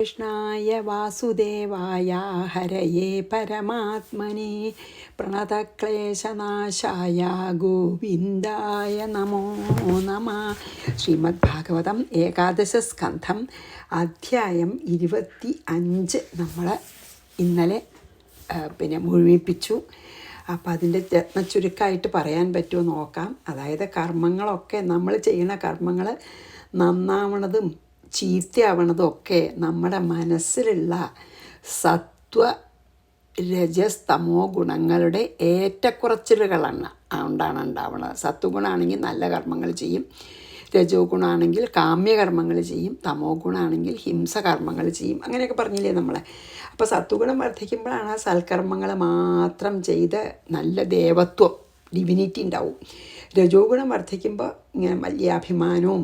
കൃഷ്ണായ വാസുദേവായ ഹരയേ പരമാത്മനെ പ്രണതക്ലേശനാശായ ഗോവിന്ദായ നമോ നമ. ശ്രീമദ് ഭാഗവതം ഏകാദശ സ്കന്ധം അധ്യായം 25 നമ്മൾ ഇന്നലെ മുഴുമിപ്പിച്ചു. അപ്പോൾ അതിൻ്റെ രത്നച്ചുരുക്കമായിട്ട് പറയാൻ പറ്റുമോ നോക്കാം. അതായത് കർമ്മങ്ങളൊക്കെ നമ്മൾ ചെയ്യുന്ന കർമ്മങ്ങൾ നന്നാവണതും ചീത്തയാവണതും ഒക്കെ നമ്മുടെ മനസ്സിലുള്ള സത്വ രജസ് തമോ ഗുണങ്ങളുടെ ഏറ്റക്കുറച്ചിലുകളാണ് ഉണ്ടാവുന്നത്. സത്വഗുണമാണെങ്കിൽ നല്ല കർമ്മങ്ങൾ ചെയ്യും, രജോ ഗുണമാണെങ്കിൽ കാമ്യകർമ്മങ്ങൾ ചെയ്യും, തമോ ഗുണമാണെങ്കിൽ ഹിംസകർമ്മങ്ങൾ ചെയ്യും. അങ്ങനെയൊക്കെ പറഞ്ഞില്ലേ നമ്മളെ. അപ്പോൾ സത്വഗുണം വർദ്ധിക്കുമ്പോഴാണ് സൽക്കർമ്മങ്ങൾ മാത്രം ചെയ്ത് നല്ല ദേവത്വം ഡിവിനിറ്റി ഉണ്ടാവും. രജോ ഗുണം വർദ്ധിക്കുമ്പോൾ ഇങ്ങനെ വലിയ അഭിമാനവും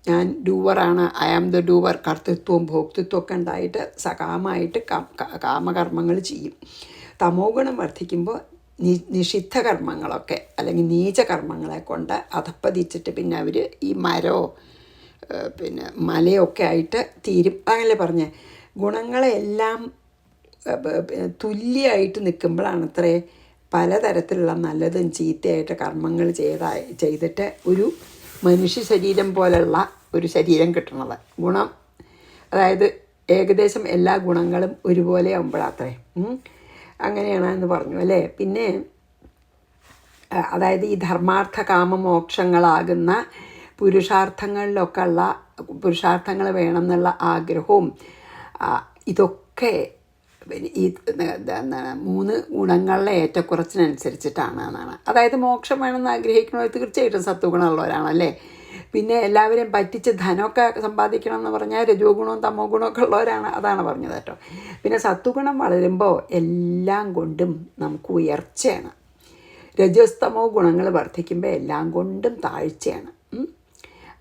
ഞാൻ ഡൂവറാണ്, ഐ ആം ദ ഡൂവർ, കർത്തൃത്വവും ഭോക്തൃത്വമൊക്കെ ഉണ്ടായിട്ട് സകാമമായിട്ട് കാമകർമ്മങ്ങൾ ചെയ്യും. തമോ ഗുണം വർദ്ധിക്കുമ്പോൾ നിഷിദ്ധ കർമ്മങ്ങളൊക്കെ അല്ലെങ്കിൽ നീചകർമ്മങ്ങളെ കൊണ്ട് അധപ്പതിച്ചിട്ട് പിന്നെ അവർ ഈ മരമോ മലയൊക്കെ ആയിട്ട് തീരും. അങ്ങനെ പറഞ്ഞ് ഗുണങ്ങളെല്ലാം തുല്യമായിട്ട് നിൽക്കുമ്പോഴാണത്രേ പലതരത്തിലുള്ള നല്ലതും ചീത്തയായിട്ട് കർമ്മങ്ങൾ ചെയ്തിട്ട് ഒരു മനുഷ്യ ശരീരം പോലുള്ള ഒരു ശരീരം കിട്ടണത്. ഗുണം അതായത് ഏകദേശം എല്ലാ ഗുണങ്ങളും ഒരുപോലെ ആകുമ്പോഴാത്രേ അങ്ങനെയാണെന്ന് പറഞ്ഞു അല്ലേ. പിന്നെ അതായത് ഈ ധർമാർത്ഥ കാമ മോക്ഷങ്ങളാകുന്ന പുരുഷാർത്ഥങ്ങളിലൊക്കെ ഉള്ള പുരുഷാർത്ഥങ്ങൾ വേണമെന്നുള്ള ആഗ്രഹവും ഇതൊക്കെ ഈ 3 ഗുണങ്ങളിലെ ഏറ്റക്കുറച്ചിനനുസരിച്ചിട്ടാണ് എന്നാണ്. അതായത് മോക്ഷം വേണമെന്ന് ആഗ്രഹിക്കണോ തീർച്ചയായിട്ടും സത്വഗുണമുള്ളവരാണല്ലേ. പിന്നെ എല്ലാവരെയും പറ്റിച്ച് ധനമൊക്കെ സമ്പാദിക്കണം എന്ന് പറഞ്ഞാൽ രജോ ഗുണവും തമോ ഗുണമൊക്കെ ഉള്ളവരാണ്. അതാണ് പറഞ്ഞത് കേട്ടോ. പിന്നെ സത്വഗുണം വളരുമ്പോൾ എല്ലാം കൊണ്ടും നമുക്ക് ഉയർച്ചയാണ്. രജസ്തമോ ഗുണങ്ങൾ വർദ്ധിക്കുമ്പോൾ എല്ലാം കൊണ്ടും താഴ്ചയാണ്.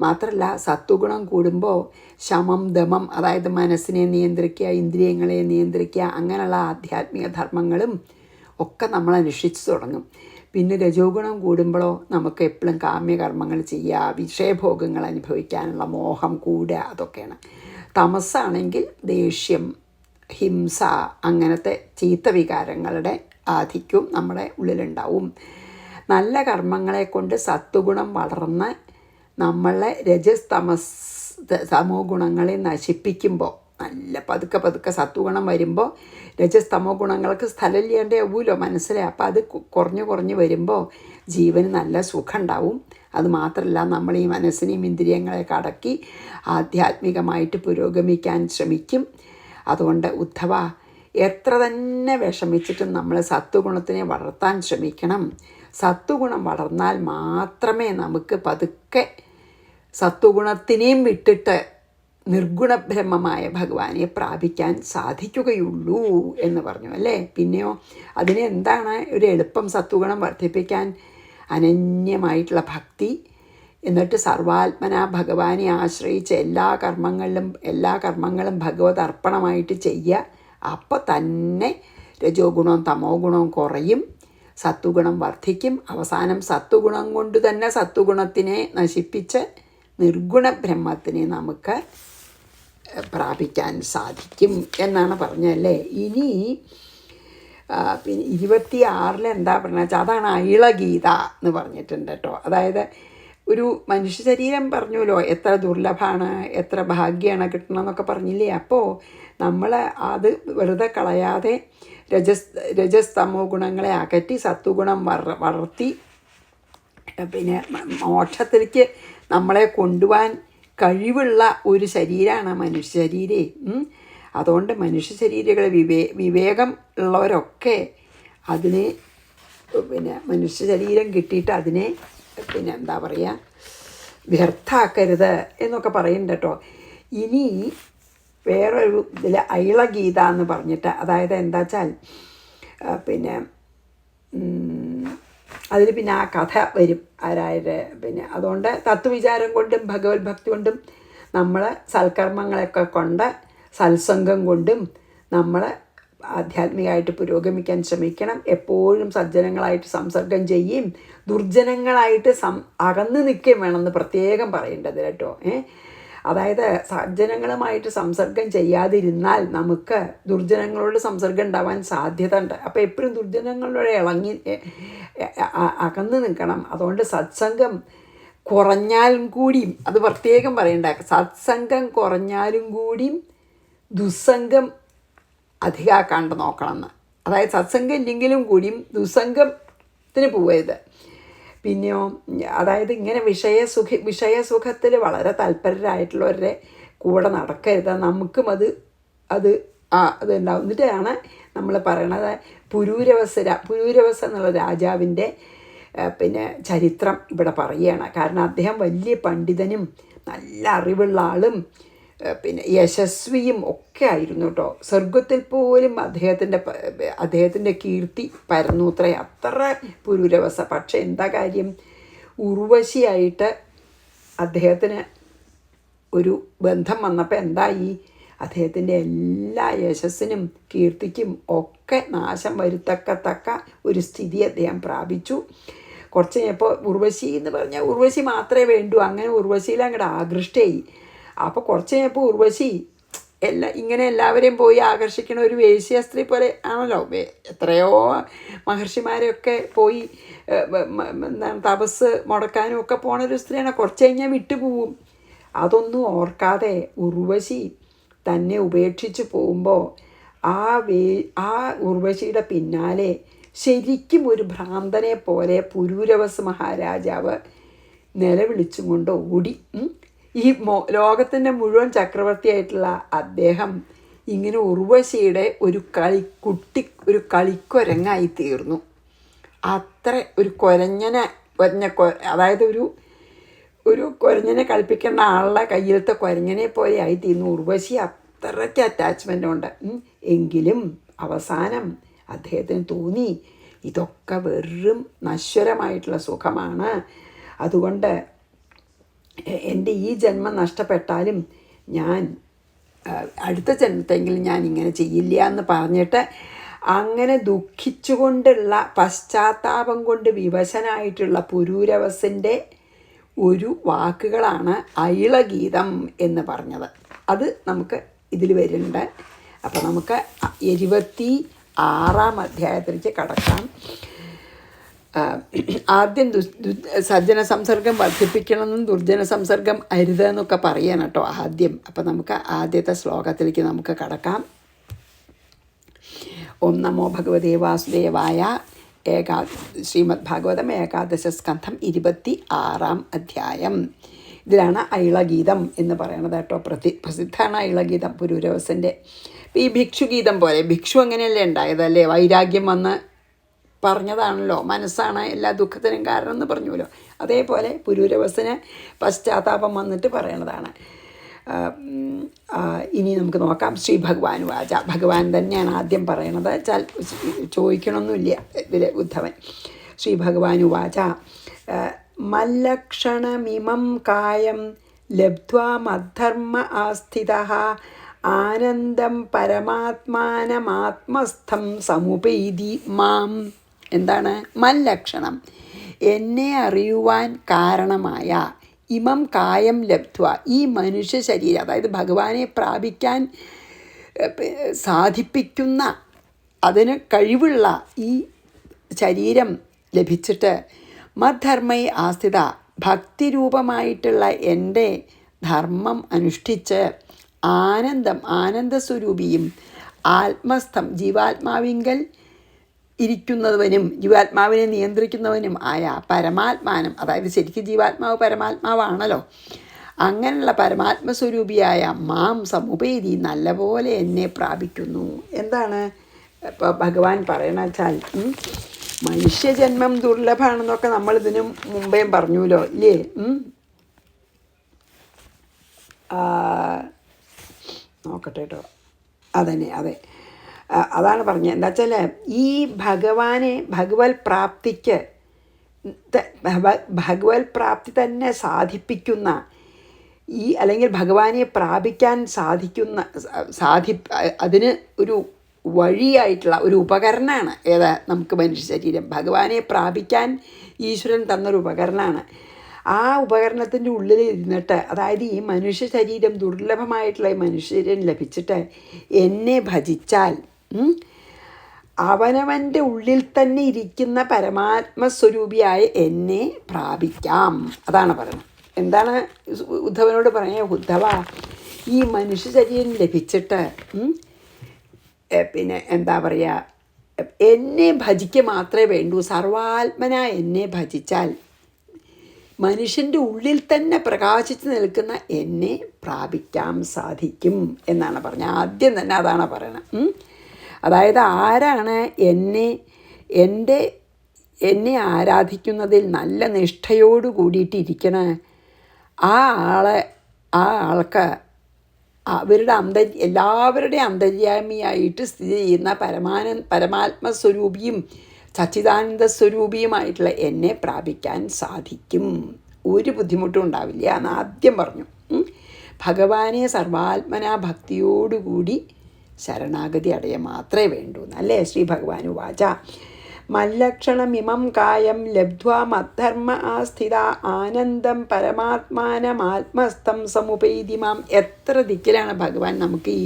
മാത്രമല്ല സത്വഗുണം കൂടുമ്പോൾ ശമം ദമം, അതായത് മനസ്സിനെ നിയന്ത്രിക്കുക, ഇന്ദ്രിയങ്ങളെ നിയന്ത്രിക്കുക, അങ്ങനെയുള്ള ആധ്യാത്മിക ധർമ്മങ്ങളും ഒക്കെ നമ്മൾ അനുഷ്ഠിച്ചു തുടങ്ങും. പിന്നെ രജോ ഗുണം കൂടുമ്പോഴോ നമുക്ക് എപ്പോഴും കാമ്യകർമ്മങ്ങൾ ചെയ്യുക, വിഷയഭോഗങ്ങൾ അനുഭവിക്കാനുള്ള മോഹം കൂടുക, അതൊക്കെയാണ്. തമസ്സാണെങ്കിൽ ദേഷ്യം, ഹിംസ, അങ്ങനത്തെ ചീത്ത വികാരങ്ങളുടെ ആധിക്യവും നമ്മുടെ ഉള്ളിലുണ്ടാവും. നല്ല കർമ്മങ്ങളെ കൊണ്ട് സത്വഗുണം വളർന്ന് നമ്മളെ തമോ ഗുണങ്ങളെ നശിപ്പിക്കുമ്പോൾ നല്ല പതുക്കെ സത്വഗുണം വരുമ്പോൾ തമോ ഗുണങ്ങൾക്ക് സ്ഥലമില്ലാണ്ടേ ആവുമല്ലോ മനസ്സിലെ. അപ്പോൾ അത് കുറഞ്ഞു വരുമ്പോൾ ജീവന് നല്ല സുഖം ഉണ്ടാവും. അതുമാത്രമല്ല നമ്മൾ ഈ മനസ്സിനെയും ഇന്ദ്രിയങ്ങളെയൊക്കെ അടക്കി ആധ്യാത്മികമായിട്ട് പുരോഗമിക്കാൻ ശ്രമിക്കും. അതുകൊണ്ട് ഉദ്ധവ, എത്ര തന്നെ വിഷമിച്ചിട്ടും നമ്മൾ സത്വഗുണത്തിനെ വളർത്താൻ ശ്രമിക്കണം. സത്വഗുണം വളർന്നാൽ മാത്രമേ നമുക്ക് പതുക്കെ സത്വഗുണത്തിനെയും വിട്ടിട്ട് നിർഗുണബ്രഹ്മമായ ഭഗവാനെ പ്രാപിക്കാൻ സാധിക്കുകയുള്ളൂ എന്ന് പറഞ്ഞു അല്ലേ. പിന്നെയോ അതിന് എന്താണ് ഒരു എളുപ്പം സത്വഗുണം വർദ്ധിപ്പിക്കാൻ? അനന്യമായിട്ടുള്ള ഭക്തി, എന്നിട്ട് സർവാത്മന ഭഗവാനെ ആശ്രയിച്ച് എല്ലാ കർമ്മങ്ങളും ഭഗവത് അർപ്പണമായിട്ട് ചെയ്യുക. അപ്പോൾ തന്നെ രജോ ഗുണവും തമോ ഗുണവും കുറയും, സത്വഗുണം വർദ്ധിക്കും. അവസാനം സത്വഗുണം കൊണ്ട് തന്നെ സത്വഗുണത്തിനെ നശിപ്പിച്ച് നിർഗുണ ബ്രഹ്മത്തിനെ നമുക്ക് പ്രാപിക്കാൻ സാധിക്കും എന്നാണ് പറഞ്ഞല്ലേ. ഇനി പിന്നെ 26 എന്താ പറഞ്ഞാൽ വെച്ചാൽ അതാണ് ഐളഗീത എന്ന് പറഞ്ഞിട്ടുണ്ട് കേട്ടോ. അതായത് ഒരു മനുഷ്യ ശരീരം പറഞ്ഞല്ലോ എത്ര ദുർലഭമാണ്, എത്ര ഭാഗ്യമാണ് കിട്ടണമെന്നൊക്കെ പറഞ്ഞില്ലേ. അപ്പോൾ നമ്മൾ അത് വെറുതെ കളയാതെ രജസ് തമോ ഗുണങ്ങളെ അകറ്റി സത്വഗുണം വളർത്തി പിന്നെ മോക്ഷത്തിലേക്ക് നമ്മളെ കൊണ്ടുപോകാൻ കഴിവുള്ള ഒരു ശരീരമാണ് മനുഷ്യ ശരീരേ. അതുകൊണ്ട് മനുഷ്യ ശരീരങ്ങൾ വിവേകം ഉള്ളവരൊക്കെ അതിനെ മനുഷ്യ ശരീരം കിട്ടിയിട്ട് അതിനെ എന്താ പറയുക വ്യർത്ഥാക്കരുത് എന്നൊക്കെ പറയുന്നുണ്ട് കേട്ടോ. ഇനി വേറൊരു ഇതിൽ ഐളഗീത എന്ന് പറഞ്ഞിട്ട്, അതായത് എന്താ വെച്ചാൽ അതിൽ പിന്നെ ആ കഥ വരും ആരായത്. അതുകൊണ്ട് തത്വവിചാരം കൊണ്ടും ഭഗവത് ഭക്തി കൊണ്ടും നമ്മൾ സൽക്കർമ്മങ്ങളൊക്കെ കൊണ്ട് സത്സംഗം കൊണ്ടും നമ്മൾ ആധ്യാത്മികമായിട്ട് പുരോഗമിക്കാൻ ശ്രമിക്കണം. എപ്പോഴും സജ്ജനങ്ങളായിട്ട് സംസർഗം ചെയ്യും, ദുർജനങ്ങളായിട്ട് അകന്ന് നിൽക്കുകയും വേണമെന്ന് പ്രത്യേകം പറയേണ്ടത് കേട്ടോ. അതായത് സജ്ജനങ്ങളുമായിട്ട് സംസർഗം ചെയ്യാതിരുന്നാൽ നമുക്ക് ദുർജനങ്ങളോട് സംസർഗം ഉണ്ടാവാൻ സാധ്യത ഉണ്ട്. അപ്പോൾ എപ്പോഴും ദുർജനങ്ങളോട് അകന്ന് നിൽക്കണം. അതുകൊണ്ട് സത്സംഗം കുറഞ്ഞാലും കൂടിയും, അത് പ്രത്യേകം പറയണ്ട, സത്സംഗം കുറഞ്ഞാലും കൂടിയും ദുസ്സംഗം അധികമാക്കാണ്ട് നോക്കണമെന്ന്. അതായത് സത്സംഗം ഇല്ലെങ്കിലും കൂടിയും ദുസ്സംഗത്തിന് പോവരുത്. പിന്നെയോ അതായത് ഇങ്ങനെ വിഷയസുഖത്തിൽ വളരെ തൽപരരായിട്ടുള്ളവരുടെ കൂടെ നടക്കരുത്. നമുക്കും അതുണ്ടാവും. എന്നിട്ടാണ് നമ്മൾ പറയണത് പുരൂരവസ് എന്നുള്ള രാജാവിൻ്റെ പിന്നെ ചരിത്രം ഇവിടെ പറയുകയാണ്. കാരണം അദ്ദേഹം വലിയ പണ്ഡിതനും നല്ല അറിവുള്ള ആളും പിന്നെ യശസ്വിയും ഒക്കെ ആയിരുന്നു കേട്ടോ. സ്വർഗത്തിൽ പോലും അദ്ദേഹത്തിൻ്റെ കീർത്തി പരന്നൂത്രേ, അത്ര പുരൂരവസ. പക്ഷെ എന്താ കാര്യം, ഉർവശിയായിട്ട് അദ്ദേഹത്തിന് ഒരു ബന്ധം വന്നപ്പോൾ എന്തായി, അദ്ദേഹത്തിൻ്റെ എല്ലാ യശസ്സിനും കീർത്തിക്കും ഒക്കെ നാശം വരുത്തക്കത്തക്ക ഒരു സ്ഥിതി അദ്ദേഹം പ്രാപിച്ചു. കുറച്ച് കഴിഞ്ഞപ്പോൾ ഉർവശി എന്ന് പറഞ്ഞാൽ ഉർവശി മാത്രമേ വേണ്ടൂ, അങ്ങനെ ഉർവശിയിൽ അങ്ങോട്ട് ആകൃഷ്ടയായി. അപ്പോൾ കുറച്ച് കഴിഞ്ഞപ്പോൾ ഉർവശി ഇങ്ങനെ എല്ലാവരെയും പോയി ആകർഷിക്കണ ഒരു വേശ്യ സ്ത്രീ പോലെ ആണല്ലോ. എത്രയോ മഹർഷിമാരെയൊക്കെ പോയി എന്താണ് തപസ് മുടക്കാനും ഒക്കെ പോണൊരു സ്ത്രീയാണ്. കുറച്ച് കഴിഞ്ഞാൽ വിട്ടുപോവും. അതൊന്നും ഓർക്കാതെ ഉർവശി തന്നെ ഉപേക്ഷിച്ച് പോകുമ്പോൾ ആ ഉർവശിയുടെ പിന്നാലെ ശരിക്കും ഒരു ഭ്രാന്തനെ പോലെ പുരൂരവസ് മഹാരാജാവ് നിലവിളിച്ചും കൊണ്ട് ഓടി. ഈ ലോകത്തിൻ്റെ മുഴുവൻ ചക്രവർത്തിയായിട്ടുള്ള അദ്ദേഹം ഇങ്ങനെ ഉർവശിയുടെ ഒരു കളിക്കൊരങ്ങായി തീർന്നു. അത്ര ഒരു അതായത് ഒരു കുരഞ്ഞനെ കളിപ്പിക്കേണ്ട ആളുടെ കയ്യിലത്തെ കുരഞ്ഞനെ പോലെ ആയി തീർന്നു. ഉർവശി അത്രയ്ക്ക് അറ്റാച്ച്മെൻ്റ് ഉണ്ട്. എങ്കിലും അവസാനം അദ്ദേഹത്തിന് തോന്നി ഇതൊക്കെ വെറും നശ്വരമായിട്ടുള്ള സുഖമാണ്. അതുകൊണ്ട് എൻ്റെ ഈ ജന്മം നഷ്ടപ്പെട്ടാലും ഞാൻ അടുത്ത ജന്മത്തെങ്കിലും ഞാൻ ഇങ്ങനെ ചെയ്യില്ല എന്ന് പറഞ്ഞിട്ട് അങ്ങനെ ദുഃഖിച്ചുകൊണ്ടുള്ള പശ്ചാത്താപം കൊണ്ട് വിവശനായിട്ടുള്ള പുരൂരവസിൻ്റെ ഒരു വാക്കുകളാണ് ഐളഗീതം എന്ന് പറഞ്ഞത്. അത് നമുക്ക് ഇതിൽ വരുന്നുണ്ട്. അപ്പോൾ നമുക്ക് 26-ാം അധ്യായത്തിലേക്ക് കടക്കാം. ആദ്യം സജ്ജന സംസർഗം വർദ്ധിപ്പിക്കണമെന്നും ദുർജന സംസർഗം അരുതെന്നൊക്കെ പറയണം കേട്ടോ ആദ്യം. അപ്പം നമുക്ക് ആദ്യത്തെ ശ്ലോകത്തിലേക്ക് നമുക്ക് കടക്കാം. ഓം നമോ ഭഗവതേ വാസുദേവായ. ശ്രീമദ് ഭാഗവതം 11 സ്കന്ധം 26-ാം അധ്യായം. ഇതിലാണ് ഐളഗീതം എന്ന് പറയണത് കേട്ടോ. പ്രസിദ്ധമാണ് ഐളഗീതം പുരൂരവസിൻ്റെ. ഈ ഭിക്ഷുഗീതം പോലെ, ഭിക്ഷു അങ്ങനെയല്ലേ ഉണ്ടായതല്ലേ, വൈരാഗ്യം വന്ന് പറഞ്ഞതാണല്ലോ, മനസ്സാണ് എല്ലാ ദുഃഖത്തിനും കാരണം എന്ന് പറഞ്ഞുല്ലോ. അതേപോലെ പുരൂരവസിന് പശ്ചാത്താപം വന്നിട്ട് പറയണതാണ്. ഇനി നമുക്ക് നോക്കാം. ശ്രീ ഭഗവാൻ വാച. ഭഗവാൻ തന്നെയാണ് ആദ്യം പറയണത്. ചോദിക്കണമെന്നില്ല ഇതിൽ ഉദ്ധവൻ. ശ്രീ ഭഗവാൻ വാച. മല്ലക്ഷണമിമം കായം ലബ്ധ്വാ മദ്ധർമ്മ ആസ്ഥിതഃ ആനന്ദം പരമാത്മാനമാത്മസ്ഥം സമുപൈതി മാം. എന്താണ് മല്ലക്ഷണം? എന്നെ അറിയുവാൻ കാരണമായ ഇമം കായം ലബ്ധ്വ, ഈ മനുഷ്യ ശരീരം, അതായത് ഭഗവാനെ പ്രാപിക്കാൻ സാധിപ്പിക്കുന്ന അതിന് കഴിവുള്ള ഈ ശരീരം ലഭിച്ചിട്ട് മദ്ധർമ്മയെ ആസ്ഥിത, ഭക്തിരൂപമായിട്ടുള്ള എൻ്റെ ധർമ്മം അനുഷ്ഠിച്ച് ആനന്ദസ്വരൂപിയും ആത്മസ്ഥം ജീവാത്മാവിങ്കൽ ഇരിക്കുന്നവനും ജീവാത്മാവിനെ നിയന്ത്രിക്കുന്നവനും ആയ പരമാത്മാനം, അതായത് ശരിക്കും ജീവാത്മാവ് പരമാത്മാവാണല്ലോ, അങ്ങനെയുള്ള പരമാത്മസ്വരൂപിയായ മാം സമുപേതി, നല്ലപോലെ എന്നെ പ്രാപിക്കുന്നു. എന്താണ് ഇപ്പോൾ ഭഗവാൻ പറയണ വെച്ചാൽ, മനുഷ്യജന്മം ദുർലഭമാണെന്നൊക്കെ നമ്മളിതിനു മുമ്പേ പറഞ്ഞുല്ലോ ഇല്ലേ? നോക്കട്ടെ കേട്ടോ. അതന്നെ, അതെ, അതാണ് പറഞ്ഞത്. എന്താ വെച്ചാൽ ഈ ഭഗവത് പ്രാപ്തി തന്നെ സാധിപ്പിക്കുന്ന ഈ, അല്ലെങ്കിൽ ഭഗവാനെ പ്രാപിക്കാൻ അതിന് ഒരു വഴിയായിട്ടുള്ള ഒരു ഉപകരണമാണ് ഏതാ നമുക്ക് മനുഷ്യ ശരീരം. ഭഗവാനെ പ്രാപിക്കാൻ ഈശ്വരൻ തന്നൊരു ഉപകരണമാണ്. ആ ഉപകരണത്തിൻ്റെ ഉള്ളിൽ ഇരുന്നിട്ട്, അതായത് ഈ മനുഷ്യ ശരീരം ദുർലഭമായിട്ടുള്ള ഈ മനുഷ്യശരീരം ലഭിച്ചിട്ട് എന്നെ ഭജിച്ചാൽ അവനവൻ്റെ ഉള്ളിൽ തന്നെ ഇരിക്കുന്ന പരമാത്മസ്വരൂപിയായ എന്നെ പ്രാപിക്കാം. അതാണ് പറയുന്നത്. എന്താണ് ഉദ്ധവനോട് പറഞ്ഞ, ഉദ്ധവ ഈ മനുഷ്യ ശരീരം ലഭിച്ചിട്ട് പിന്നെ എന്താ പറയുക, എന്നെ ഭജിക്കുക മാത്രമേ വേണ്ടൂ. സർവാത്മന എന്നെ ഭജിച്ചാൽ മനുഷ്യൻ്റെ ഉള്ളിൽ തന്നെ പ്രകാശിച്ച് നിൽക്കുന്ന എന്നെ പ്രാപിക്കാൻ സാധിക്കും എന്നാണ് പറഞ്ഞത്. ആദ്യം തന്നെ അതാണ് പറയണത്. അതായത് ആരാണ് എന്നെ ആരാധിക്കുന്നതിൽ നല്ല നിഷ്ഠയോട് കൂടിയിട്ടിരിക്കണ ആ ആൾക്ക് എല്ലാവരുടെയും അന്തര്യാമിയായിട്ട് സ്ഥിതി ചെയ്യുന്ന പരമാത്മസ്വരൂപിയും സച്ചിദാനന്ദ സ്വരൂപിയുമായിട്ടുള്ള എന്നെ പ്രാപിക്കാൻ സാധിക്കും. ഒരു ബുദ്ധിമുട്ടും ഉണ്ടാവില്ല എന്ന് ആദ്യം പറഞ്ഞു. ഭഗവാനെ സർവാത്മന ഭക്തിയോടുകൂടി ശരണാഗതി അടയ മാത്രമേ വേണ്ടൂ എന്നല്ലേ ശ്രീ ഭഗവാൻ വാച. മല്ലക്ഷണമിമം കായം ലബ്ധ്വാ മദ്ധർമ്മ ആസ്ഥിത ആനന്ദം പരമാത്മാനമാത്മസ്ഥം സമുപൈതിമാം. എത്ര ദിക്കിലാണ് ഭഗവാൻ നമുക്ക് ഈ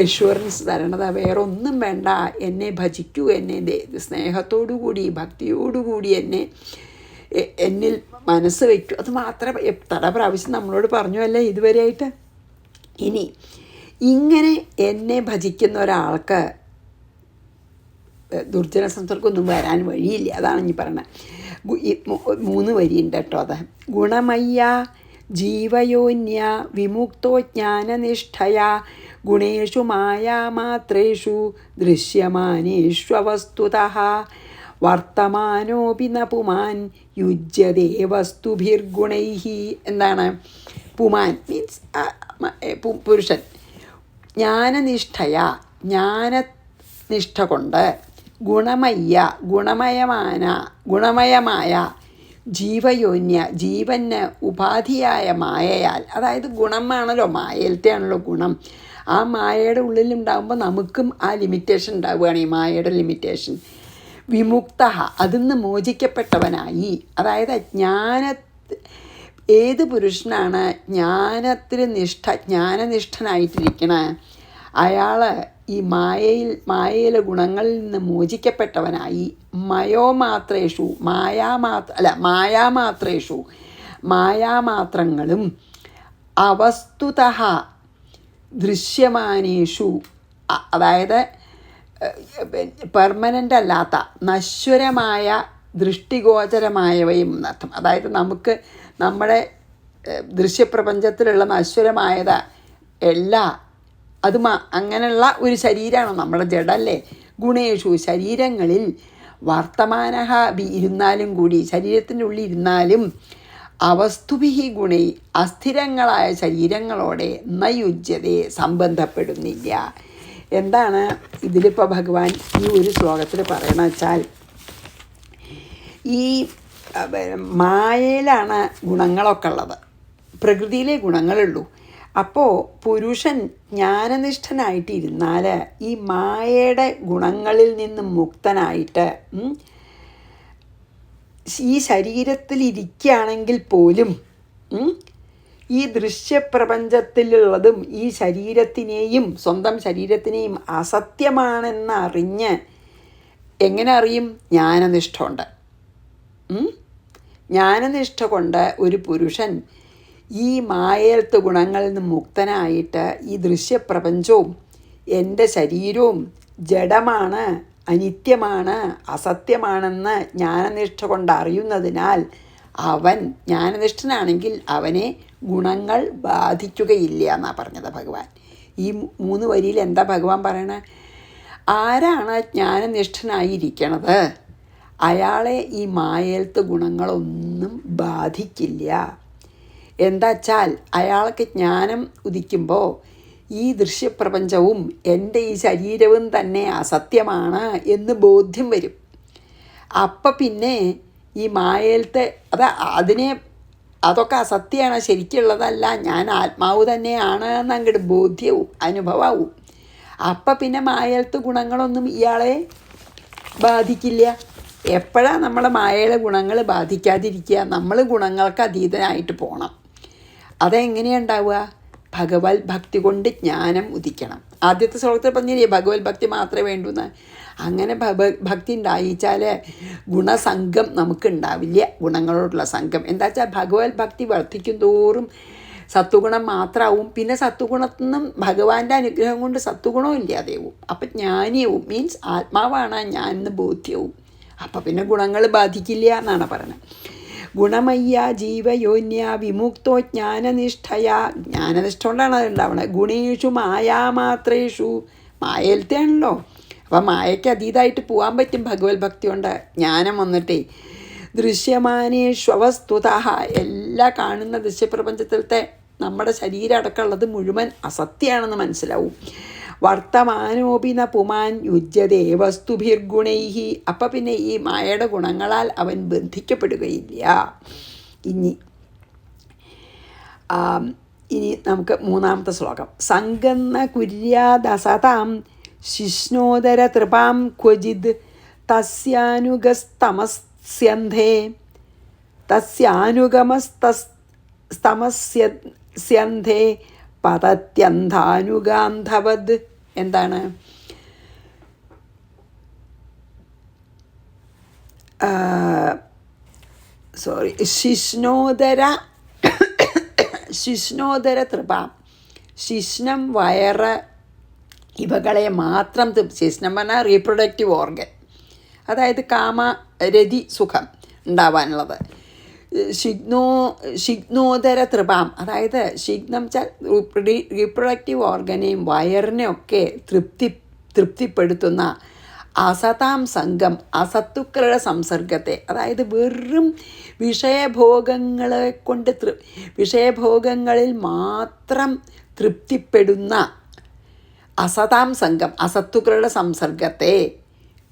എഷ്വറൻസ് തരണത്. വേറെ ഒന്നും വേണ്ട, എന്നെ ഭജിക്കൂ, എന്നെ സ്നേഹത്തോടുകൂടി ഭക്തിയോടുകൂടി എന്നിൽ മനസ്സ് വയ്ക്കൂ. അത് മാത്രമേ പല പ്രാവശ്യം നമ്മളോട് പറഞ്ഞു അല്ലേ ഇതുവരെയായിട്ട്. ഇനി ഇങ്ങനെ എന്നെ ഭജിക്കുന്ന ഒരാൾക്ക് ദുർജന സംസർഗമൊന്നും വരാൻ വഴിയില്ല. അതാണ് ഇനി പറയണത്. 3 വരിയുണ്ട് കേട്ടോ. അത് ഗുണമയ്യ ജീവയോന്യ വിമുക്തോ ജ്ഞാനനിഷ്ഠയാ ഗുണേഷു മായാമാത്രേഷു ദൃശ്യമാനേഷ്വസ്തുതഃ വർത്തമാനോപി ന പുമാൻ യുജ്യതേ വസ്തുഭിർഗുണൈഃ. എന്താണ് പുമാൻ? മീൻസ് പുരുഷൻ. ജ്ഞാനനിഷ്ഠയാ ജ്ഞാനനിഷ്ഠ കൊണ്ട് ഗുണമയമായ ജീവയോന്യ ജീവന് ഉപാധിയായ മായയാൽ, അതായത് ഗുണമാണല്ലോ, മായയിലത്തെയാണല്ലോ ഗുണം. ആ മായയുടെ ഉള്ളിലുണ്ടാകുമ്പോൾ നമുക്കും ആ ലിമിറ്റേഷൻ ഉണ്ടാവുകയാണ്, ഈ മായയുടെ ലിമിറ്റേഷൻ. വിമുക്ത അതിൽ നിന്ന് മോചിക്കപ്പെട്ടവനായി. അതായത് ഏത് പുരുഷനാണ് ജ്ഞാനനിഷ്ഠനായിട്ടിരിക്കണ അയാൾ ഈ മായയിലെ ഗുണങ്ങളിൽ നിന്ന് മോചിക്കപ്പെട്ടവനായി മായാമാത്രങ്ങളും അവസ്തുതഃ ദൃശ്യമാനേഷു, അതായത് പെർമനൻ്റ് അല്ലാത്ത നശ്വരമായ ദൃഷ്ടിഗോചരമായവയും എന്നർത്ഥം. അതായത് നമുക്ക് നമ്മുടെ ദൃശ്യപ്രപഞ്ചത്തിലുള്ള നശ്വരമായത് അങ്ങനെയുള്ള ഒരു ശരീരമാണ് നമ്മുടെ ജഡല്ലേ. ഗുണേഷു ശരീരങ്ങളിൽ വർത്തമാനഃ ഇരുന്നാലും കൂടി, ശരീരത്തിൻ്റെ ഉള്ളിൽ ഇരുന്നാലും അവസ്തുഭിഹി ഗുണൈ അസ്ഥിരങ്ങളായ ശരീരങ്ങളോടെ നയുജ്യതേ സംബന്ധപ്പെടുന്നില്ല. എന്താണ് ഇതിലിപ്പോൾ ഭഗവാൻ ഈ ഒരു ശ്ലോകത്തിൽ പറയണ വെച്ചാൽ, ഈ മായയിലാണ് ഗുണങ്ങളൊക്കെ ഉള്ളത്, പ്രകൃതിയിലെ ഗുണങ്ങളുള്ളൂ. അപ്പോൾ പുരുഷൻ ജ്ഞാനനിഷ്ഠനായിട്ടിരുന്നാൽ ഈ മായയുടെ ഗുണങ്ങളിൽ നിന്നും മുക്തനായിട്ട് ഈ ശരീരത്തിലിരിക്കുകയാണെങ്കിൽ പോലും ഈ ദൃശ്യപ്രപഞ്ചത്തിലുള്ളതും ഈ ശരീരത്തിനെയും സ്വന്തം ശരീരത്തിനെയും അസത്യമാണെന്നറിഞ്ഞ് എങ്ങനെ അറിയും? ജ്ഞാനനിഷ്ഠ കൊണ്ട്. ജ്ഞാനനിഷ്ഠ കൊണ്ട് ഒരു പുരുഷൻ ഈ മായയിലത്തെ ഗുണങ്ങളിൽ നിന്ന് മുക്തനായിട്ട് ഈ ദൃശ്യപ്രപഞ്ചവും എൻ്റെ ശരീരവും ജഡമാണ്, അനിത്യമാണ്, അസത്യമാണെന്ന് ജ്ഞാനനിഷ്ഠ കൊണ്ട് അറിയുന്നതിനാൽ അവൻ ജ്ഞാനനിഷ്ഠനാണെങ്കിൽ അവനെ ഗുണങ്ങൾ ബാധിക്കുകയില്ല എന്നാണ് പറഞ്ഞത് ഭഗവാൻ. ഈ 3 വരിയിൽ എന്താ ഭഗവാൻ പറയണത്? ആരാണ് ജ്ഞാനനിഷ്ഠനായിരിക്കണത് അയാളെ ഈ മായയിലത്തെ ഗുണങ്ങളൊന്നും ബാധിക്കില്ല. എന്താ വച്ചാൽ അയാൾക്ക് ജ്ഞാനം ഉദിക്കുമ്പോൾ ഈ ദൃശ്യപ്രപഞ്ചവും എൻ്റെ ഈ ശരീരവും തന്നെ അസത്യമാണ് എന്ന് ബോധ്യം വരും. അപ്പം പിന്നെ ഈ മായയിലത്തെ അതൊക്കെ അസത്യമാണ്, ശരിക്കുള്ളതല്ല, ഞാൻ ആത്മാവ് തന്നെയാണ് എന്നങ്ങോട്ട് ബോധ്യവും അനുഭവവും. അപ്പം പിന്നെ മായയിലത്തെ ഗുണങ്ങളൊന്നും ഇയാളെ ബാധിക്കില്ല. എപ്പോഴാണ് നമ്മളെ മായയുടെ ഗുണങ്ങൾ ബാധിക്കാതിരിക്കുക? നമ്മൾ ഗുണങ്ങൾക്ക് അതീതനായിട്ട് പോകണം. അതെങ്ങനെയാണ് ഉണ്ടാവുക? ഭഗവത് ഭക്തി കൊണ്ട് ജ്ഞാനം ഉദിക്കണം. ആദ്യത്തെ ശ്ലോകത്തിൽ പറഞ്ഞില്ലേ ഭഗവത് ഭക്തി മാത്രമേ വേണ്ടൂന്ന്. അങ്ങനെ ഭക്തി ഉണ്ടായിച്ചാൽ ഗുണസംഘം നമുക്ക് ഉണ്ടാവില്ല. ഗുണങ്ങളോടുള്ള സംഘം എന്താ വെച്ചാൽ ഭഗവത് ഭക്തി വർദ്ധിക്കും തോറും സത്വഗുണം മാത്രമാവും. പിന്നെ സത്വഗുണത്തിൽ നിന്നും ഭഗവാന്റെ അനുഗ്രഹം കൊണ്ട് സത്വഗുണവും ഇല്ലാതെയാവും. അപ്പം ജ്ഞാനിയാവും, മീൻസ് ആത്മാവാണ് ഞാൻ എന്ന് ബോധ്യവും. അപ്പം പിന്നെ ഗുണങ്ങൾ ബാധിക്കില്ല എന്നാണ് പറയുന്നത്. ഗുണമയ്യ ജീവയോന്യ വിമുക്തോ ജ്ഞാനനിഷ്ഠയാ. ജ്ഞാനനിഷ്ഠ കൊണ്ടാണ് അത് ഉണ്ടാവുന്നത്. ഗുണേഷു മായാമാത്രേഷു, മായയിലത്തെയാണല്ലോ. അപ്പം മായയ്ക്ക് അതീതമായിട്ട് പോകാൻ പറ്റും ഭഗവത് ഭക്തി കൊണ്ട്. ജ്ഞാനം വന്നിട്ടേ ദൃശ്യമാനേഷ്വസ്തുത, എല്ലാ കാണുന്ന ദൃശ്യപ്രപഞ്ചത്തിലത്തെ നമ്മുടെ ശരീരം അടക്കമുള്ളത് മുഴുവൻ അസത്യമാണെന്ന് മനസ്സിലാവും. വർത്തമാനോപി ന പുമാൻ യുജ്യതേ വസ്തുഭിർഗുണൈഹി. അപ്പം പിന്നെ ഈ മായയുടെ ഗുണങ്ങളാൽ അവൻ ബന്ധിക്കപ്പെടുകയില്ല. ഇനി നമുക്ക് മൂന്നാമത്തെ ശ്ലോകം. സംഗന്ന കുര്യാദസതാം ശിഷ്ണോദര തൃപാം ക്വചിത് തസ്യാനുഗസ്തമസ്യന്ധേ തസ്യാനുഗമസ്തമസ്യന്ധേ പതത്യന്ധാനുഗാന്ധവത്. എന്താണ്? ശിഷ്ണോദര തൃപ, ശിഷ്ണം വയറ് ഇവകളെ മാത്രം ശിഷ്ണം പറഞ്ഞാൽ റീപ്രൊഡക്റ്റീവ് ഓർഗൻ, അതായത് കാമരതി സുഖം ഉണ്ടാവാനുള്ളത്. ശിഗ്നോദര തൃപാം, അതായത് ശിഗ്നം വെച്ചാൽ റീപ്രൊഡക്റ്റീവ് ഓർഗനെയും വയറിനെയൊക്കെ തൃപ്തിപ്പെടുത്തുന്ന അസതാം സംഘം, അസത്തുക്കളുടെ സംസർഗത്തെ, അതായത് വെറും വിഷയഭോഗങ്ങളിൽ മാത്രം തൃപ്തിപ്പെടുന്ന അസതാം സംഘം, അസത്തുക്കളുടെ സംസർഗത്തെ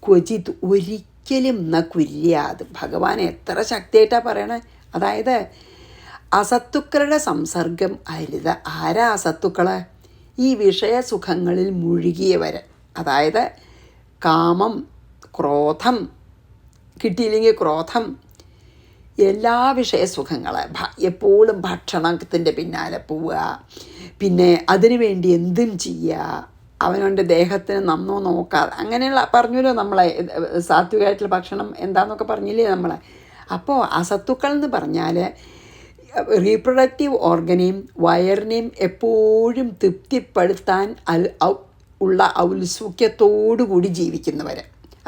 ക്വചിത് ഒരിക്കലും ന കുര്യാത്. ഭഗവാൻ എത്ര ശക്തിയായിട്ടാണ് പറയണേ. അതായത് അസത്തുക്കളുടെ സംസർഗം അരുത്. ആരാ അസത്തുക്കൾ? ഈ വിഷയസുഖങ്ങളിൽ മുഴുകിയവർ, അതായത് കാമം, ക്രോധം, കിട്ടിയില്ലെങ്കിൽ ക്രോധം, എല്ലാ വിഷയസുഖങ്ങൾ, എപ്പോഴും ഭക്ഷണത്തിൻ്റെ പിന്നാലെ പോവുക, പിന്നെ അതിനു വേണ്ടി എന്തും ചെയ്യുക, അവനവൻ്റെ ദേഹത്തിന് നന്നോ നോക്കാതെ, അങ്ങനെയുള്ള പറഞ്ഞല്ലോ നമ്മളെ സാത്വികമായിട്ടുള്ള ഭക്ഷണം എന്താണെന്നൊക്കെ പറഞ്ഞില്ലേ നമ്മളെ. അപ്പോൾ അസത്തുക്കൾ എന്ന് പറഞ്ഞാൽ റീപ്രൊഡക്റ്റീവ് ഓർഗനെയും വയറിനെയും എപ്പോഴും തൃപ്തിപ്പെടുത്താൻ ഉള്ള ഔത്സുക്യത്തോടുകൂടി ജീവിക്കുന്നവർ,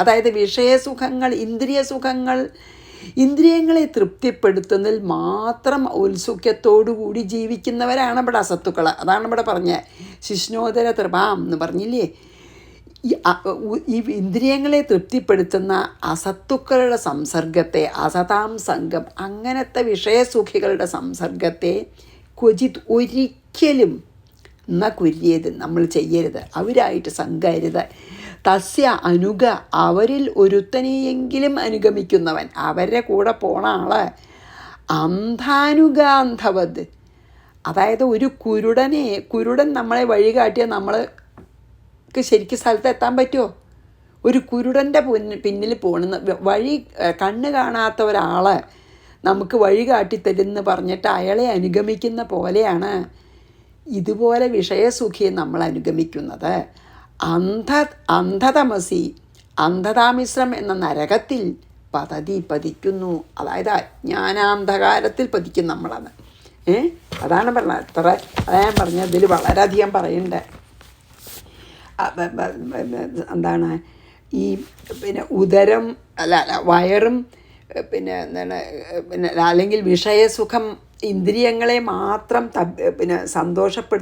അതായത് വിഷയസുഖങ്ങൾ, ഇന്ദ്രിയങ്ങളെ തൃപ്തിപ്പെടുത്തുന്നതിൽ മാത്രം ഔത്സുക്യത്തോടുകൂടി ജീവിക്കുന്നവരാണ് ഇവിടെ അസത്തുക്കൾ. അതാണ് ഇവിടെ പറഞ്ഞത്. ശിഷ്ണോദര തൃപാം എന്ന് പറഞ്ഞില്ലേ. ഈ ഇന്ദ്രിയങ്ങളെ തൃപ്തിപ്പെടുത്തുന്ന അസത്തുക്കളുടെ സംസർഗത്തെ, അസതാം സംഘം, അങ്ങനത്തെ വിഷയസുഖികളുടെ സംസർഗത്തെ ക്വചിത് ഒരിക്കലും ന കുര്യേത്, നമ്മൾ ചെയ്യരുത്, അവരായിട്ട് സംഘരുത്. തസ്യ അനുഗ, അവരിൽ ഒരുത്തനെയെങ്കിലും അനുഗമിക്കുന്നവൻ, അവരുടെ കൂടെ പോണ ആള് അന്ധാനുഗാന്ധവത്, അതായത് ഒരു കുരുടൻ നമ്മളെ വഴി കാട്ടിയാൽ നമ്മൾക്ക് ശരിക്കും സ്ഥലത്ത് എത്താൻ പറ്റുമോ? ഒരു കുരുടൻ്റെ പിന്നിൽ പോണെന്ന് വഴി കണ്ണ് കാണാത്ത ഒരാളെ നമുക്ക് വഴി കാട്ടിത്തരുമെന്ന് പറഞ്ഞിട്ട് അയാളെ അനുഗമിക്കുന്ന പോലെയാണ് ഇതുപോലെ വിഷയസുഖിയെ നമ്മൾ അനുഗമിക്കുന്നത്. അന്ധതമസി, അന്ധതാമിശ്രം എന്ന നരകത്തിൽ പതിക്കുന്നു, അതായത് അജ്ഞാനാന്ധകാരത്തിൽ പതിക്കും നമ്മളത്. അതാണ് പറഞ്ഞത്. അതാ ഞാൻ പറഞ്ഞത്. ഇതിൽ വളരെയധികം പറയണ്ടേ. എന്താണ് ഈ പിന്നെ ഉദരം വയറും അല്ലെങ്കിൽ വിഷയസുഖം ഇന്ദ്രിയങ്ങളെ മാത്രം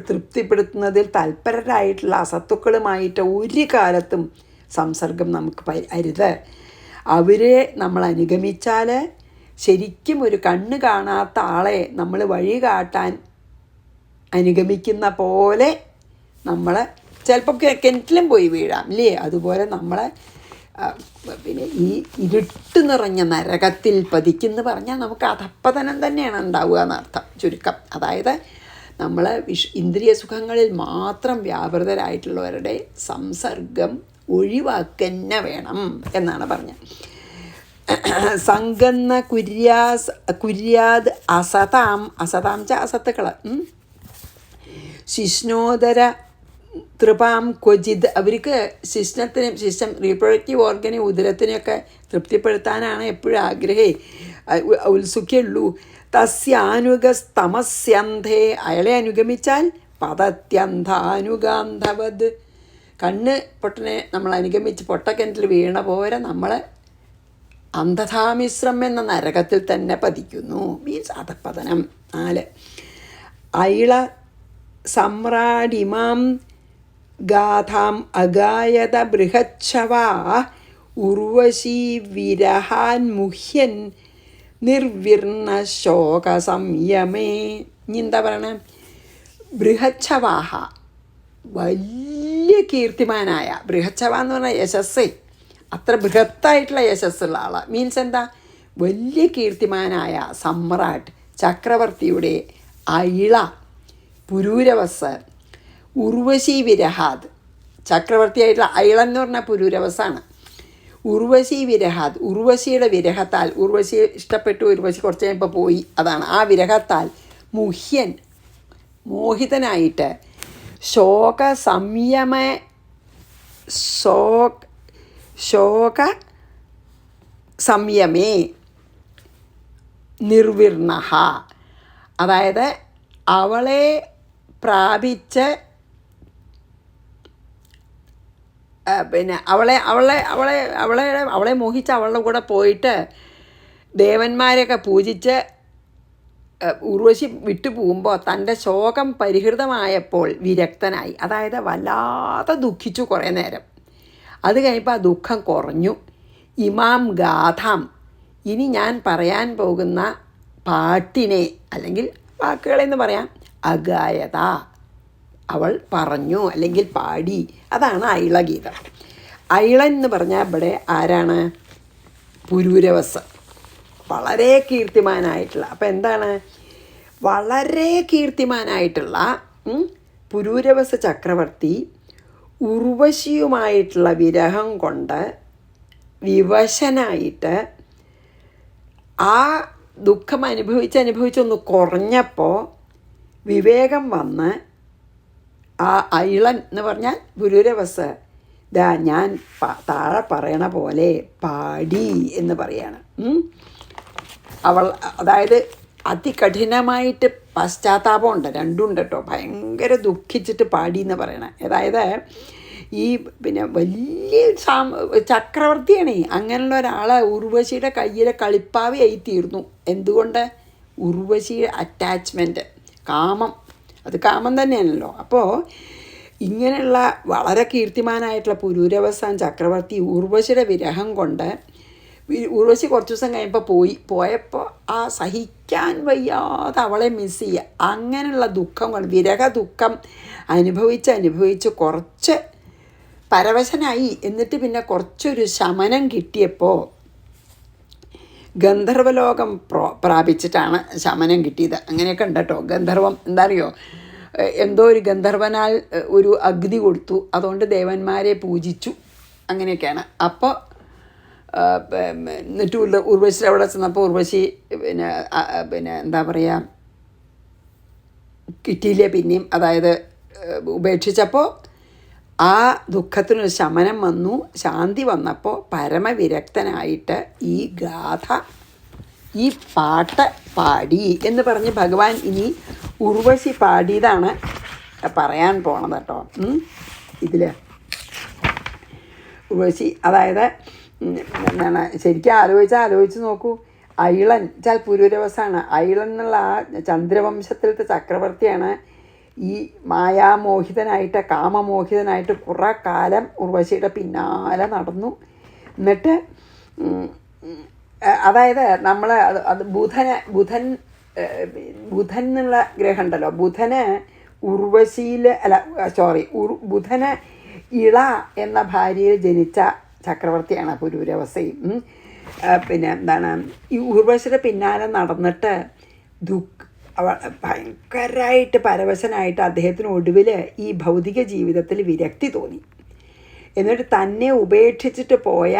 തൃപ്തിപ്പെടുത്തുന്നതിൽ തൽപരരായിട്ടുള്ള അസത്തുക്കളുമായിട്ട് ഒരു കാലത്തും സംസർഗം നമുക്ക് അരുത്. അവരെ നമ്മൾ അനുഗമിച്ചാൽ ശരിക്കും ഒരു കണ്ണ് കാണാത്ത ആളെ നമ്മൾ വഴി കാട്ടാൻ അനുഗമിക്കുന്ന പോലെ നമ്മൾ ചിലപ്പോൾ കിണറ്റിലും പോയി വീഴാം അല്ലേ. അതുപോലെ നമ്മളെ ഈ ഇരുട്ട് നിറഞ്ഞ നരകത്തിൽ പതിക്കെന്ന് പറഞ്ഞാൽ നമുക്ക് അധപ്പതനം തന്നെയാണ് ഉണ്ടാവുക എന്നർത്ഥം, ചുരുക്കം. അതായത് നമ്മൾ ഇന്ദ്രിയ സുഖങ്ങളിൽ മാത്രം വ്യാപൃതരായിട്ടുള്ളവരുടെ സംസർഗം ഒഴിവാക്കന്നെ വേണം എന്നാണ് പറഞ്ഞത്. സംഗന്ന കുര്യാത് അസതാം ച അസത്തുക്കൾ ശിഷ്ണോദര തൃപാം ക്വചിത്. അവർക്ക് ശിഷ്ടം റീപ്രൊഡക്റ്റീവ് ഓർഗനെ ഉദരത്തിനെയൊക്കെ തൃപ്തിപ്പെടുത്താനാണ് എപ്പോഴും ഉത്സുഖ്യുള്ളൂ. തസ്യാനുഗസ്തമസ്യന്ധേ, അയാളെ അനുഗമിച്ചാൽ പതത്യന്ധാനുഗാന്ധവത്, കണ്ണ് പൊട്ടനെ നമ്മൾ അനുഗമിച്ച് പൊട്ടക്കിണറ്റിൽ വീണ പോലെ നമ്മൾ അന്ധതാമിശ്രം എന്ന നരകത്തിൽ തന്നെ പതിക്കുന്നു. മീൻസ് അധപതനം. 4 ഐള സമ്രാടിമാം ഗാഥാം അഗായത ബൃഹച്ഛവാ ഉർവശീ വിരഹാൻ മുഹ്യൻ നിർവിർണ ശോക സംയമേ. ഇനി എന്താ പറയണേ? ബൃഹച്ഛവാഹ, വലിയ കീർത്തിമാനായ, ബൃഹച്ഛവ എന്ന് പറഞ്ഞാൽ യശസ്സേ, അത്ര ബൃഹത്തായിട്ടുള്ള യശസ്സുള്ള ആളാണ്. മീൻസ് എന്താ? വലിയ കീർത്തിമാനായ സമ്രാട്ട് ചക്രവർത്തിയുടെ ഐള പുരൂരവസ് ഉർവശി വിരഹാദ്, ചക്രവർത്തിയായിട്ടുള്ള ഐളൻ എന്ന് പറഞ്ഞാൽ പുരൂരവസാണ്. ഉർവശി വിരഹാദ്, ഉർവശിയുടെ വിരഹത്താൽ, ഉർവശി ഇഷ്ടപ്പെട്ടു, ഉർവശി കുറച്ച് കഴിയുമ്പോൾ പോയി, അതാണ് ആ വിരഹത്താൽ മുഹ്യൻ മോഹിതനായിട്ട് ശോക സംയമേ നിർവിർണഹ, അതായത് അവളെ പ്രാപിച്ച് പിന്നെ അവളെ മോഹിച്ച് അവളുടെ കൂടെ പോയിട്ട് ദേവന്മാരെയൊക്കെ പൂജിച്ച് ഉർവശി വിട്ടു പോകുമ്പോൾ തൻ്റെ ശോകം പരിഹൃതമായപ്പോൾ വിരക്തനായി, അതായത് വല്ലാതെ ദുഃഖിച്ചു കുറേ നേരം. അത് കഴിഞ്ഞപ്പോൾ ആ ദുഃഖം കുറഞ്ഞു. ഇമാം ഗാഥാം, ഇനി ഞാൻ പറയാൻ പോകുന്ന പാട്ടിനെ അല്ലെങ്കിൽ വാക്കുകളെന്ന് പറയാം, അഗായത, അവൾ പറഞ്ഞു അല്ലെങ്കിൽ പാടി. അതാണ് ഐളഗീതം. ഐളൻ എന്ന് പറഞ്ഞാൽ ഇവിടെ ആരാണ്? പുരൂരവസ്, വളരെ കീർത്തിമാനായിട്ടുള്ള. അപ്പം എന്താണ്? വളരെ കീർത്തിമാനായിട്ടുള്ള പുരൂരവസ് ചക്രവർത്തി ഉർവശിയുമായിട്ടുള്ള വിരഹം കൊണ്ട് വിവശനായിട്ട് ആ ദുഃഖം അനുഭവിച്ചൊന്ന് കുറഞ്ഞപ്പോൾ വിവേകം വന്ന് ആ ഐളൻ എന്ന് പറഞ്ഞാൽ പുരൂരവസ് ഞാൻ താഴെ പറയണ പോലെ പാടി എന്ന് പറയാണ്. അവൾ അതായത് അതികഠിനമായിട്ട് പശ്ചാത്താപമുണ്ട്, രണ്ടുണ്ട് കേട്ടോ. ഭയങ്കര ദുഃഖിച്ചിട്ട് പാടി എന്ന് പറയണേ. അതായത് ഈ പിന്നെ വലിയ ചക്രവർത്തിയാണ്. അങ്ങനെയുള്ള ഒരാളെ ഉർവശിയുടെ കയ്യിലെ കളിപ്പാവയായി തീർന്നു. എന്തുകൊണ്ട്? ഉർവശിയുടെ അറ്റാച്ച്മെൻറ്റ്, കാമം. അത് കാമം തന്നെയാണല്ലോ. അപ്പോൾ ഇങ്ങനെയുള്ള വളരെ കീർത്തിമാനായിട്ടുള്ള പുരൂരവസാൻ ചക്രവർത്തി ഉർവശിയുടെ വിരഹം കൊണ്ട്, ഉർവശി കുറച്ച് ദിവസം കഴിയുമ്പോൾ പോയപ്പോൾ ആ സഹിക്കാൻ വയ്യാതെ അവളെ മിസ് ചെയ്യുക. അങ്ങനെയുള്ള ദുഃഖം കൊണ്ട്, വിരഹ ദുഃഖം അനുഭവിച്ച് കുറച്ച് പരവശനായി. എന്നിട്ട് പിന്നെ കുറച്ചൊരു ശമനം കിട്ടിയപ്പോൾ ഗന്ധർവലോകം പ്രാപിച്ചിട്ടാണ് ശമനം കിട്ടിയത്. അങ്ങനെയൊക്കെ ഉണ്ട് കേട്ടോ. ഗന്ധർവം എന്താ അറിയോ? എന്തോ ഒരു ഗന്ധർവനാൽ ഒരു അഗ്നി കൊടുത്തു, അതുകൊണ്ട് ദേവന്മാരെ പൂജിച്ചു, അങ്ങനെയൊക്കെയാണ്. അപ്പോൾ എന്നിട്ട് ഉർവശി അവിടെ ചെന്നപ്പോൾ ഉർവശി പിന്നെ എന്താ പറയുക, കിട്ടിയില്ല പിന്നെയും. അതായത് ഉപേക്ഷിച്ചപ്പോൾ ആ ദുഃഖത്തിനൊരു ശമനം വന്നു, ശാന്തി വന്നപ്പോൾ പരമവിരക്തനായിട്ട് ഈ ഗാഥ, ഈ പാട്ട് പാടി എന്ന് പറഞ്ഞ് ഭഗവാൻ ഇനി ഉർവശി പാടിയതാണ് പറയാൻ പോണത് കേട്ടോ. ഇതിൽ ഉർവശി, അതായത് എന്താണ് ശരിക്കും ആലോചിച്ച് നോക്കൂ. ഐളൻ വെച്ചാൽ പുരൂരവസാണ്. ഐളൻ എന്നുള്ള ആ ചന്ദ്രവംശത്തിലത്തെ ചക്രവർത്തിയാണ്. ഈ മായാമോഹിതനായിട്ട്, കാമമോഹിതനായിട്ട് കുറേ കാലം ഉർവശിയുടെ പിന്നാലെ നടന്നു. എന്നിട്ട് അതായത് നമ്മൾ അത് ബുധൻ എന്നുള്ള ഗ്രഹം ഉണ്ടല്ലോ, ബുധന് ഉർവശിയിൽ ബുധന് ഇള എന്ന ഭാര്യയിൽ ജനിച്ച ചക്രവർത്തിയാണ് പുരൂരവസയും. പിന്നെ എന്താണ്, ഈ ഉർവശിയുടെ പിന്നാലെ നടന്നിട്ട് ഭയങ്കരമായിട്ട് പരവശനായിട്ട് അദ്ദേഹത്തിന് ഒടുവിൽ ഈ ഭൗതിക ജീവിതത്തിൽ വിരക്തി തോന്നി. എന്നിട്ട് തന്നെ ഉപേക്ഷിച്ചിട്ട് പോയ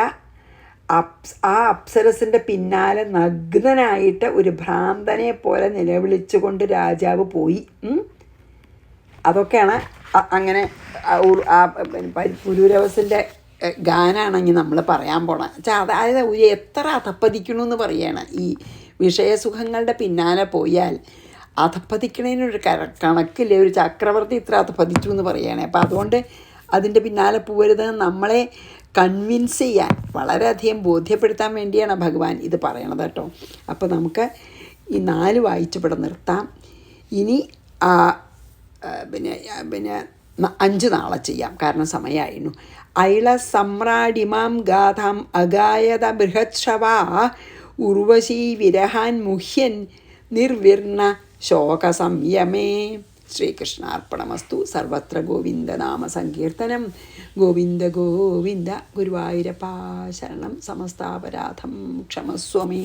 ആ അപ്സരസിൻ്റെ പിന്നാലെ നഗ്നനായിട്ട് ഒരു ഭ്രാന്തനെ പോലെ നിലവിളിച്ചുകൊണ്ട് രാജാവ് പോയി. അതൊക്കെയാണ് അങ്ങനെ പുരൂരവസിൻ്റെ ഗാനാണെങ്കിൽ നമ്മൾ പറയാൻ പോണത്. അതായത് എത്ര അധപ്പതിക്കണമെന്ന് പറയണം. ഈ വിഷയസുഖങ്ങളുടെ പിന്നാലെ പോയാൽ അധപ്പതിക്കണതിനൊരു കണക്കില്ലേ. ഒരു ചക്രവർത്തി ഇത്ര അധപ്പതിച്ചു എന്ന് പറയുകയാണ്. അപ്പം അതുകൊണ്ട് അതിൻ്റെ പിന്നാലെ പോകരുത്. നമ്മളെ കൺവിൻസ് ചെയ്യാൻ, വളരെയധികം ബോധ്യപ്പെടുത്താൻ വേണ്ടിയാണ് ഭഗവാൻ ഇത് പറയണത് കേട്ടോ. അപ്പോൾ നമുക്ക് ഈ 4 വായിച്ചിവിടെ നിർത്താം. ഇനി പിന്നെ 5 നാളെ ചെയ്യാം, കാരണം സമയമായിരുന്നു. ഐള സമ്രാടിമാം ഗാഥാം അഗായത ബൃഹത്ഷവാ ഉർവശീ വിരഹാൻ മുഹ്യൻ നിർവിർണ ശോകസംയമേ. ശ്രീകൃഷ്ണാർപ്പണമസ്തു. സർവത്ര ഗോവിന്ദനാമ സങ്കീർത്തനം. ഗോവിന്ദ ഗോവിന്ദ. ഗുരുവായൂരപ്പാ ശരണം. സമസ്താപരാധം ക്ഷമസ്വമേ.